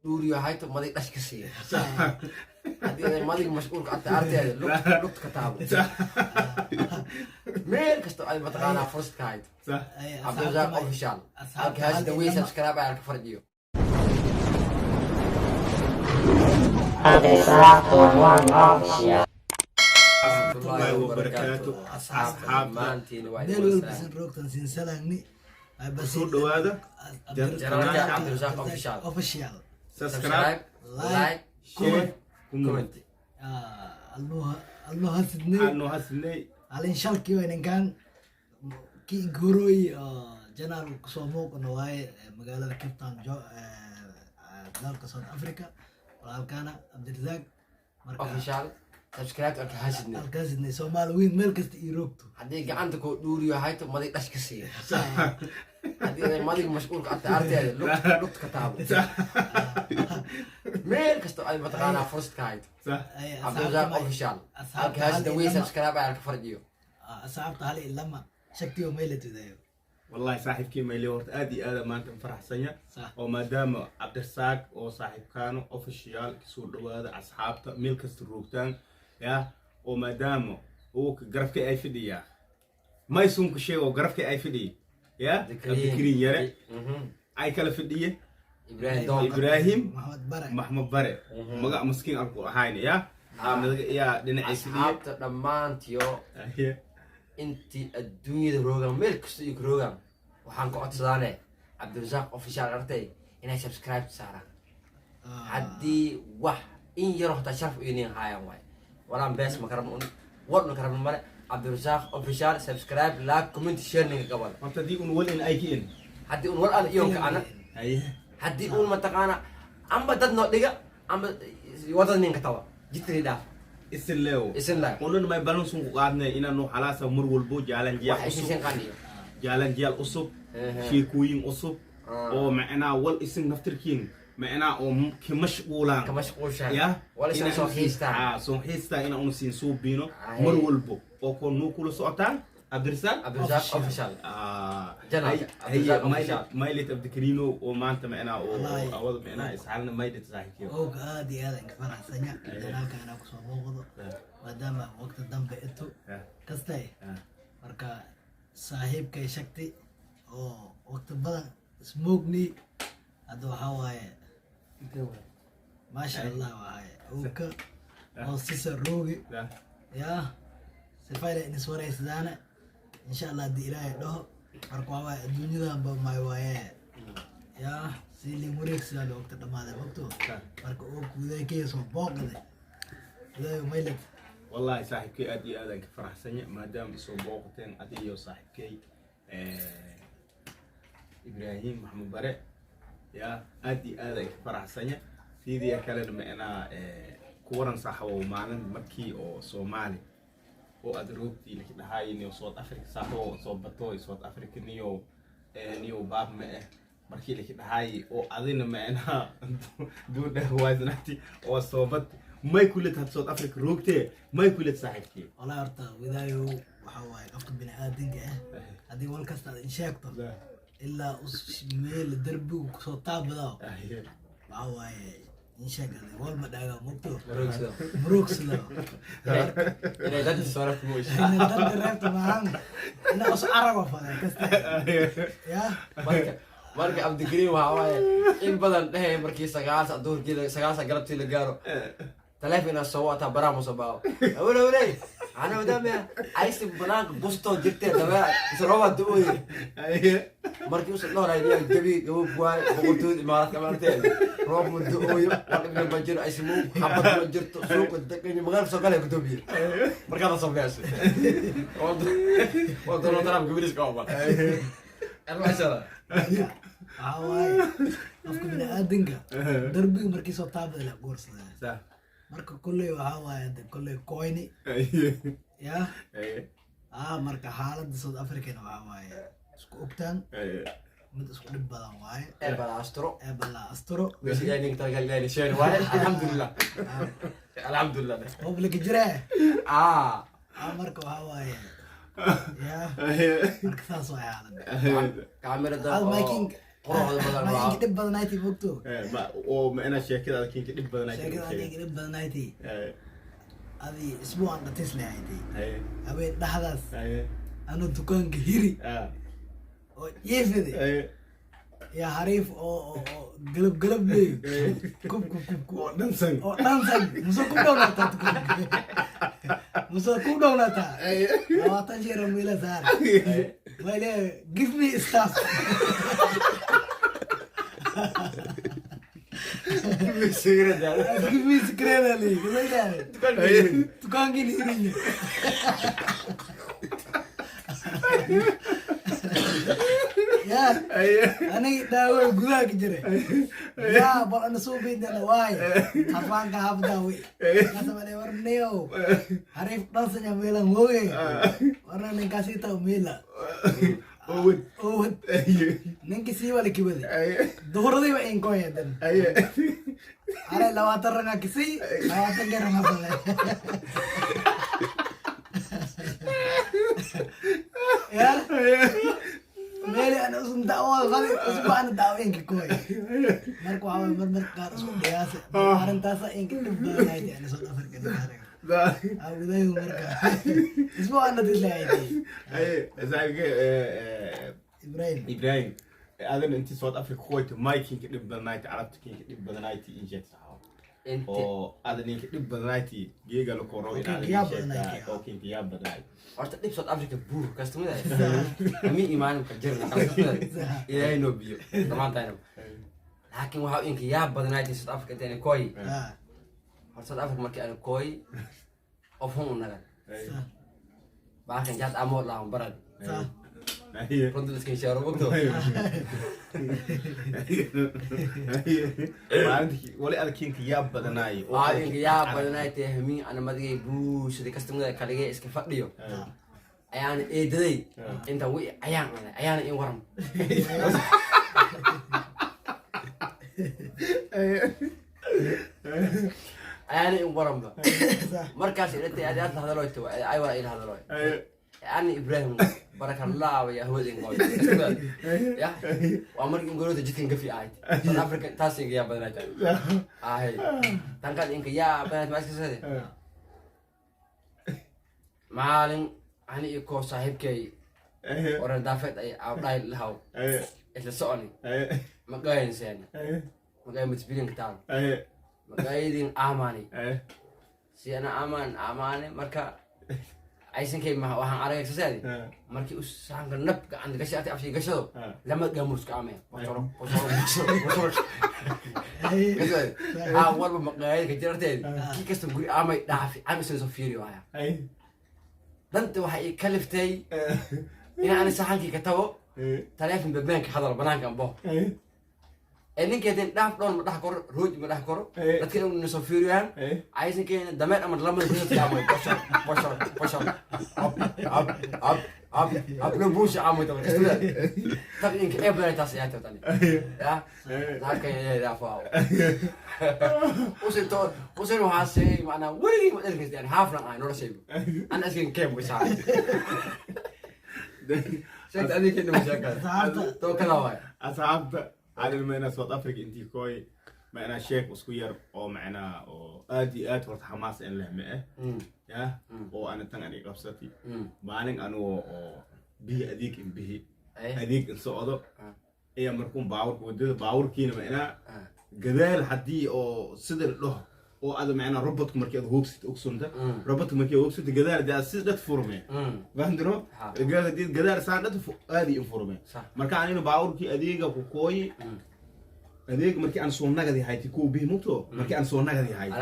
دوري هايتو ماضي اش كسي هذه ماضي مشغول قعدت ارتي لوك كتاب مين كستو اي بتقانا فرست هايت صح عبد الرزاق اوفيشال هاش دوي سبسكرايب على الفرجيو هذا ساعة وان أوفيشال ورحمة الله وبركاته أصحاب مانتين meel وايد walba sin roogtan siin salaagni soo dhawaada جرانك عبد الرزاق اوفيشال official سبسكرايب لايك شير كومنت allo hasidnay aanu hasnay alin shalkii ninkan kii guroy janaal kusoo muuqna waaye magaalada Cape Town dalka South Africa walaalkana Cabdirazaaq marka اوفيشال سبسكرايب على هاشدني halkaasidnay Soomaali weyn meel kasta ii roogto هذه قعدت كو دوري هايتو ماضي اش كسي هذه ماضي مشغول قعدت ارتي لوك كتاب مين كستو اي بتقانا فرست هايت صح عبد الرزاق اوفيشال هاش دوي سبسكرايب على الفرجيو asxaabta hal ilama shaktiyo meelatidayo والله صاحبكي ما اللي ورد ادي ما انت فرح سنه صح وما دام عبد الرزاق او صاحب كانوا اوفيشال كسو دواده اصحابته ميل كست روغتان يا وما دام هو غرفك اي فديا ما يسونك شيء وغرفك اي فدي يا ذكرين يا اي كلا فديه ابراهيم محمد بري مغا مسكين اركو هايني يا يا دنا اسدي اصحابته دمانتيو intii adduunyada roogan meel kasta iyo roogan waxaan ku codsadaanay Cabdirazaaq official artay inay subscribe saaraan haddii wax in yar hota sharaf u ineen haayaan way walaan bees ma karan wadna karan mare Cabdirazaaq official subscribe like comment share ninka gabal horta dii un walin ay kiin haddii un wal aan iyoonka ana haddii un mataqaana amba dad noo dhiga amba wadada ninka tawa jitri dhaaf isleew isla qolun may balance ku qaadnay inaanu xalaasa mar walbo jaalan jiyaal waxay usub siin qaniyo jaalan jiyaal usub sheekooyin usub oo macnaa wal isin naftirkiin macnaa oo ki mashquulaan كمشغول يا ولا شيء سو حيستا سو حيستا ina unu siin soo biino mar walbo oo ko noo kula socotaan Cabdirazaaq Cabdirazaaq official جنال هي مايلت abdikarino oo maanta macnaa oo awad macnaa isxaalna maydit saaxiibkiyo oo aad iyo aad aan ka faraxsanya janaalkana ku soo muuqdo maadaama waqti dambe ito kastay marka saaxiibkay shakti oo waqti badan smogni hada waxa waaye ما شاء الله waaye oo oo sisa roogi ya sifayla in iswaraysadana insha Allah di ilaahay dhaho marka waa adduunyadan ba may waaye ya si li mureegsada waqti dhamaada waqto marka oo kuuday keeso booqde ilaahay maylat والله صاحبكي ادي ادك فرح سنه ما دام سو بوقتين ادي يو صاحبكي ابراهيم محمد بري يا ادي ادك فرح سنه سيدي كلام معنا كورن صح ومالن مركي او سومالي oo adroogtii la dhahay inuu South Africa saxo soo bato South Africa niyo baab ma markii la dhahay oo adina macna duuda waasnati oo soo bat may kulit had South Africa roogtee may kulit saaxiibkii wala horta widaayo waxa waaye qofka bini aadamka hadii wal kasta in sheegto ilaa meel darbi ku soo taabado waxa waaye in sheegay wal ma dhaaga mugto murugsada inay dad soo muush ina dad reebta maahan ina us arago fadhay kasta ya marka abdigariin waxa waaye in badan dhahay markii 9 duhurkii 9 galabtii la gaaro تلفنا صوتها برامو صباو ولا ولا انا ودامي عايز بناك بوستو جبت دابا سروه دوي markii uu soo raayay jabi gabadh way boqortooy imaaraadka marteen roob mudooyo waqti ma jiro ay simu xabad ma jirto suuq degan magaal soo galay gudoobiye markaa soo gaashay oo doon taraf gabiris ka oba ma sha away qofka bini aadamka darbiga markii soo taabay la goorsada marka kulay waxa waaye kulay coini ya marka xaaladda South Africa waxa waaye isku ogtaan mid isku dhib badan waaye bala astro wixii ay ninka galay shay waaye alxamdulillah alxamdulillah public jira marka waxa waaye ya marka saas waaye xaaladda kaamirada making quruxda badan ma waa inka dhib badanayti bogto oo macnaa sheekadaada kinka dhib badanayd sheekada inka dhib badanayti haye adi isbuucan qatis lehayti haye habeen dhaxdaas haye anu dukaanka hiri oo jiifide haye yaa hariif oo galab leeyo kub oo dhansan muso ku dhownataa dukaanka muso ku dhownataa 20 jeer mila saar wale give me stuff give me secret ali dukaanka hiri ya aniga daawo gudaha ka jira ya bal ana soo beydana waay hafaanka habdaawe kasabale warneyo harif dhansanya meelan hooge warna ninkaasi taa meela owad ninki sii wala kibade duhuradii ba in koyadan ale 20 ranga kisi 20 geram habale ya meel ana usun daawo qali usbaan daaweenka kooy marka waa mar qaar isku dhiyaas arintaas in ka dhibanayd ana soo dhafarka awday marka isbaan dilaayay ibrahim adan intii South Africa qoyto Mike kinka dhib badanayd arabta kinka dhib badanayd injeed saxo oo adan kinka dhib badanayd geega la koro ina oo kinka yaa badanayd horta dhib South Africa buur kastamada mi iimaan ka jirna ilaahay noo biyo dhamaantaayna laakiin waxa inka yaa badanayd South Africa inta kooy horta South Africa markii aan kooy of hon naga baakan jaad amood la barad runtii iska shaaro waqto wali adkinka yaa badanaay inka yaa badanayd hami ana madigay buu sidii kastamada kaliya iska fadhiyo ayaan eedaday inta wi ayaan in waran ayaan in waran ba markaas ilaa aad hadalooyto ay wala ila hadalooy ani Ibrahim barakallahu ya hawdin qoy ya waa markii ngorooda jidkan gafi ahayd South Africa taasiga yaa badanayd ahay tankan inka yaa badanayd ma iska sade maalin ani iyo koo saaxiibkay oran daafeed ay awdhay lahaw isla soconi magayn seen magayn misbilin taan magaydin amani si ana amani marka aysan kay ma waxaan aragay saadi markii uu saanka nabka aan gashay afshay gashado lama gaamurs ka amay warba maqaayad ka jirteed kii kasta guri amay dhaafi aan soo fiiriyo haya danta waxay kaliftay in aan saxankii ka tago telefoon babanka hadal banaanka ambo ninkeedin dhaaf dhoon ma dhax koro rooj ma dhax koro dadka inuu soo fiiriyaan aysan keen dameer ama lama ku taamay boshal ab no bush amay to isla tab in ka ebra taas ay tani ya halka ay raafaa usin waxa macna wali ma dadka yani haafran ay noo sheego an askin keem wisaa شفت هذيك انه مشاكل تو كذا واي اصحاب على المينا South Africa انتي كوي معنا شيك وسكوير او معنا او ادي ورت حماس ان لهمه يا او انا تنغني قبستي مالين انو بي اديك ان بي اديك ان سودو اي مركون باور كينا معنا قدال حدي او سدر له oo aad macna robot markii aad hoogsid ogsunda robot markii hoogsid gadaal daa sidad furmay waandiro gadaal saadad aadi furmay marka aan baawurkii adeega ku kooyi adeeg markii aan soo nagadi hayti ku biimuto markii aan soo nagadi hayti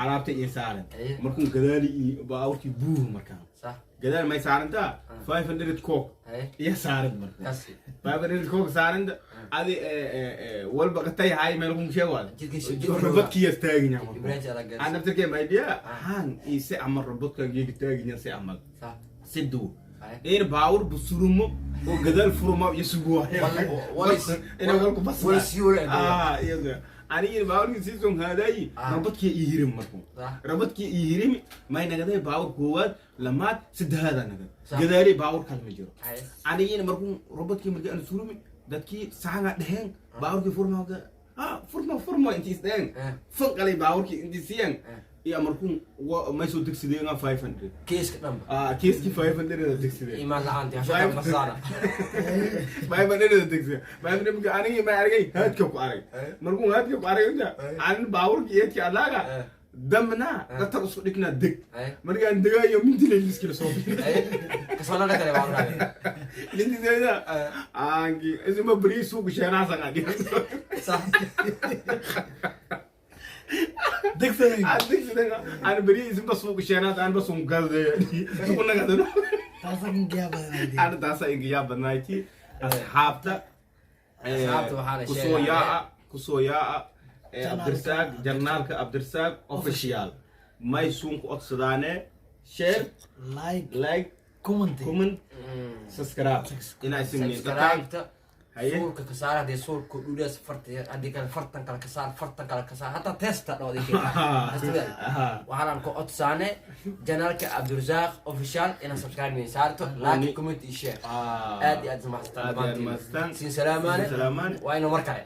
alaabta insaan markuu gadaali baawurkii buu marka صح gadaal may saaranta 500 coke iyo saarid marka 500 coke saaranta adi walba qatay hay meel ku sheegwada robotki yastaagina ana tirkay ma idea han ise amar robotka geegi taagina si amal صح sidu إيه باور بسرمو وقدر فرما يسوقوا أنا أقول لكم بس يا أنا إيه باور يسيسون هذاي ربطك يهرم مركون ربطك يهرم ما ينقدر باور قوات لما سد هذا نقدر قدري باور كلمة جرو أنا إيه مركون ربطك مركون أنا سرمي dadkii saanga dheheen baaburkii furmawda furma intii isdheheen fanqalay baaburkii intii siiyeen iyo markuu may soo degsadeen 500 kiiska dhanba kiiskii 500 degsadeen imaan la'aantii hashada basaara 500 degsadeen 500 markii aniga ma argay haadka ku arag markuu haadka ku arag inta aan baaburkii eedkii adaaga damna dadka isku dhigna deg markaan degayo minti leeliskii la soo bixiyay kasoo naga tare baa minti deeda aangi isma bari suuq sheena saga dhig صح degsadeen aan bari isma suuq sheena aan bas un galde suuq naga dano taasoo ingiyaabadanayd aan taasa ingiyaabadanayd asxaabta kusooyaa Abdirsaaq janaalka Abdirsaaq official may suunku odsadaane share like comment subscribe ina ismini subscribe suurka ka saar hadii suurku dhulees hadii kale fartan kale ka saar hatta testa dhawdi waxaan ku odsaane janaalka Abdirsaaq official ina subscribe min saarto like comment iyo share aad iyo aad mahadsan sin salaamane waa ina markale